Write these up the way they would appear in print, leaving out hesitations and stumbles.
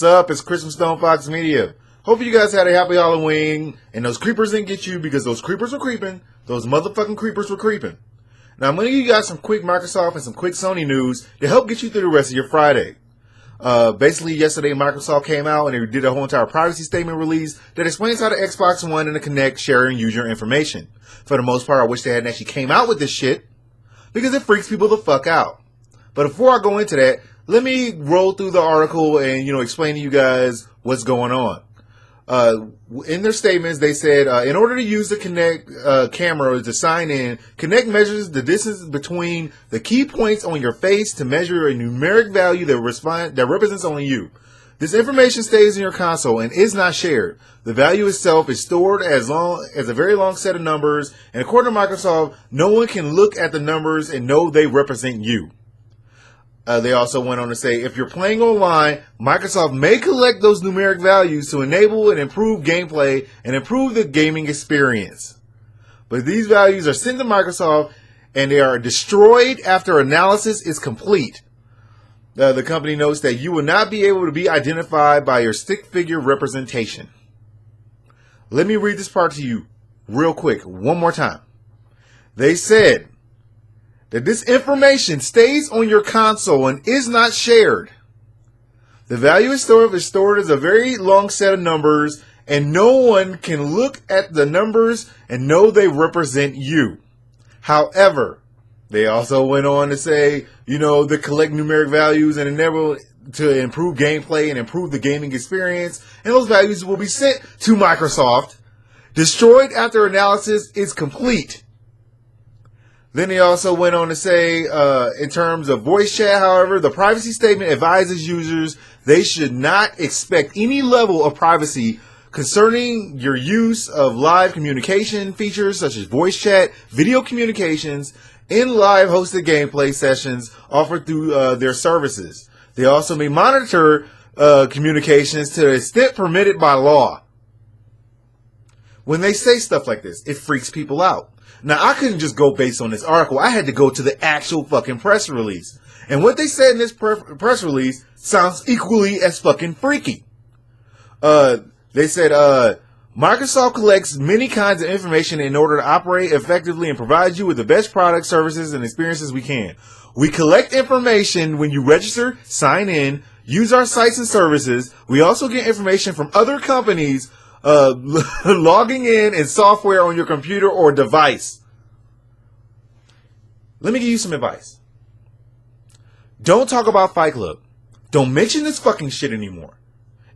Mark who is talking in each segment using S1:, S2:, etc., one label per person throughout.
S1: What's up? It's Chris from StonefoxMedia. Hope you guys had a happy Halloween and those creepers didn't get you because those creepers were creeping. Those motherfucking creepers were creeping. Now I'm going to give you guys some quick Microsoft and some quick Sony news to help get you through the rest of your Friday. Basically yesterday Microsoft came out and they did a whole entire privacy statement release that explains how the Xbox One and the Kinect share and use your information. For the most part, I wish they hadn't actually came out with this shit because it freaks people the fuck out. But before I go into that, let me roll through the article and, explain to you guys what's going on. In their statements, they said, in order to use the Kinect camera to sign in, Kinect measures the distance between the key points on your face to measure a numeric value that represents only you. This information stays in your console and is not shared. The value itself is stored as a very long set of numbers, and according to Microsoft, no one can look at the numbers and know they represent you. They also went on to say, if you're playing online, Microsoft may collect those numeric values to enable and improve gameplay and improve the gaming experience. But these values are sent to Microsoft and they are destroyed after analysis is complete. The company notes that you will not be able to be identified by your stick figure representation. Let me read this part to you real quick, one more time. They said that this information stays on your console and is not shared. The value is stored as a very long set of numbers, and no one can look at the numbers and know they represent you. However, they also went on to say, they collect numeric values and enable to improve gameplay and improve the gaming experience, and those values will be sent to Microsoft, destroyed after analysis is complete. Then they also went on to say, in terms of voice chat, however, the privacy statement advises users they should not expect any level of privacy concerning your use of live communication features such as voice chat, video communications, and live hosted gameplay sessions offered through their services. They also may monitor communications to the extent permitted by law. When they say stuff like this, it freaks people out. Now, I couldn't just go based on this article. I had to go to the actual fucking press release. And what they said in this press release sounds equally as fucking freaky. They said, Microsoft collects many kinds of information in order to operate effectively and provide you with the best products, services, and experiences we can. We collect information when you register, sign in, use our sites and services. We also get information from other companies logging in and software on your computer or device. Let me give you some advice. Don't talk about Fight Club. Don't mention this fucking shit anymore.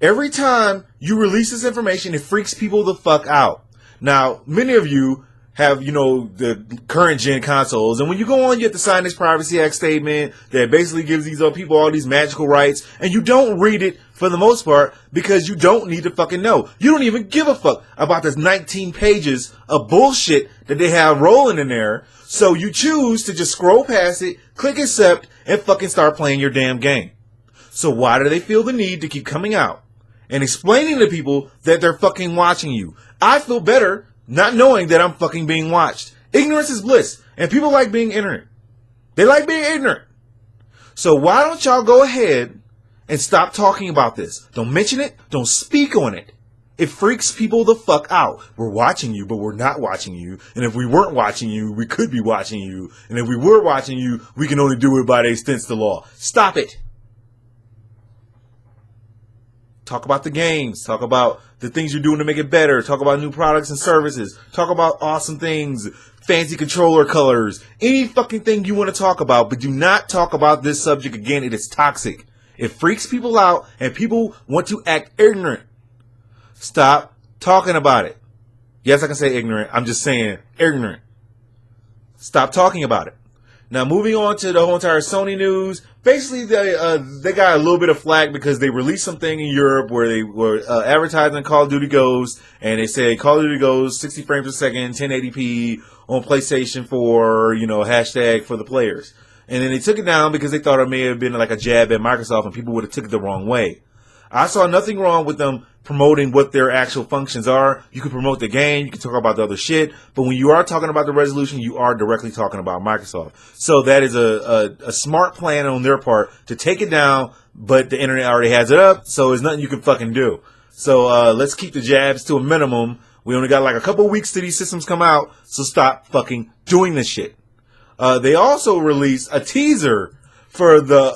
S1: Every time you release this information, it freaks people the fuck out. Now, many of you have, the current gen consoles, and when you go on, you have to sign this Privacy Act statement that basically gives these people all these magical rights, and you don't read it for the most part because you don't need to fucking know. You don't even give a fuck about this 19 pages of bullshit that they have rolling in there, so you choose to just scroll past it, click accept, and fucking start playing your damn game. So why do they feel the need to keep coming out and explaining to people that they're fucking watching you? I feel better not knowing that I'm fucking being watched. Ignorance is bliss. And people like being ignorant. They like being ignorant. So why don't y'all go ahead and stop talking about this? Don't mention it. Don't speak on it. It freaks people the fuck out. We're watching you, but we're not watching you. And if we weren't watching you, we could be watching you. And if we were watching you, we can only do it by the extent of the law. Stop it. Talk about the games. Talk about the things you're doing to make it better. Talk about new products and services. Talk about awesome things. Fancy controller colors. Any fucking thing you want to talk about. But do not talk about this subject again. It is toxic. It freaks people out. And people want to act ignorant. Stop talking about it. Yes, I can say ignorant. I'm just saying ignorant. Stop talking about it. Now, moving on to the whole entire Sony news. Basically, they got a little bit of flack because they released something in Europe where they were advertising Call of Duty Ghosts, and they said Call of Duty Ghosts 60 frames per second, 1080p on PlayStation 4, hashtag for the players. And then they took it down because they thought it may have been like a jab at Microsoft and people would have took it the wrong way. I saw nothing wrong with them promoting what their actual functions are. You can promote the game, you can talk about the other shit, but when you are talking about the resolution, you are directly talking about Microsoft. So that is a smart plan on their part to take it down, but the internet already has it up, so there's nothing you can fucking do. So let's keep the jabs to a minimum. We only got like a couple weeks till these systems come out, so stop fucking doing this shit. They also released a teaser for the,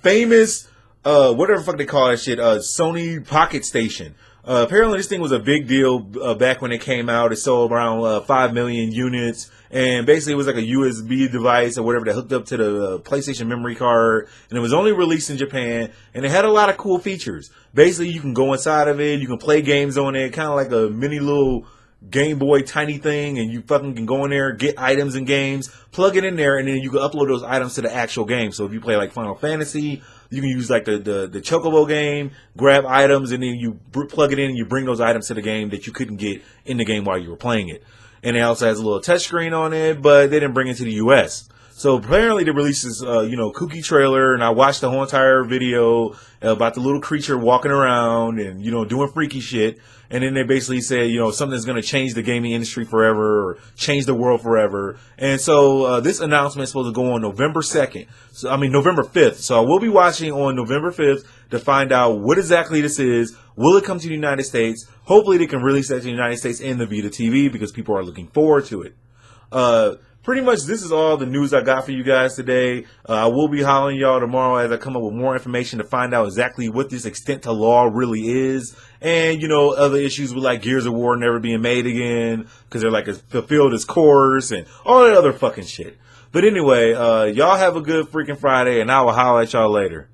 S1: famous, whatever the fuck they call that shit, Sony PocketStation. Apparently this thing was a big deal back when it came out. It sold around 5 million units, and basically it was like a USB device or whatever that hooked up to the PlayStation memory card, and it was only released in Japan, and it had a lot of cool features. Basically you can go inside of it, you can play games on it, kind of like a mini little Game Boy tiny thing, and you fucking can go in there, get items and games, plug it in there, and then you can upload those items to the actual game. So if you play like Final Fantasy, you can use like the Chocobo game, grab items, and then you plug it in and you bring those items to the game that you couldn't get in the game while you were playing it. And it also has a little touchscreen on it, but they didn't bring it to the US. So apparently they released this, kooky trailer, and I watched the whole entire video about the little creature walking around and, doing freaky shit. And then they basically said, something's going to change the gaming industry forever or change the world forever. And so this announcement is supposed to go on November 2nd. November 5th. So I will be watching on November 5th to find out what exactly this is. Will it come to the United States? Hopefully they can release that to the United States in the Vita TV because people are looking forward to it. Pretty much this is all the news I got for you guys today. I will be hollering y'all tomorrow as I come up with more information to find out exactly what this extent to law really is. And, other issues with like Gears of War never being made again because they're like fulfilled its course and all that other fucking shit. But anyway, y'all have a good freaking Friday, and I will holler at y'all later.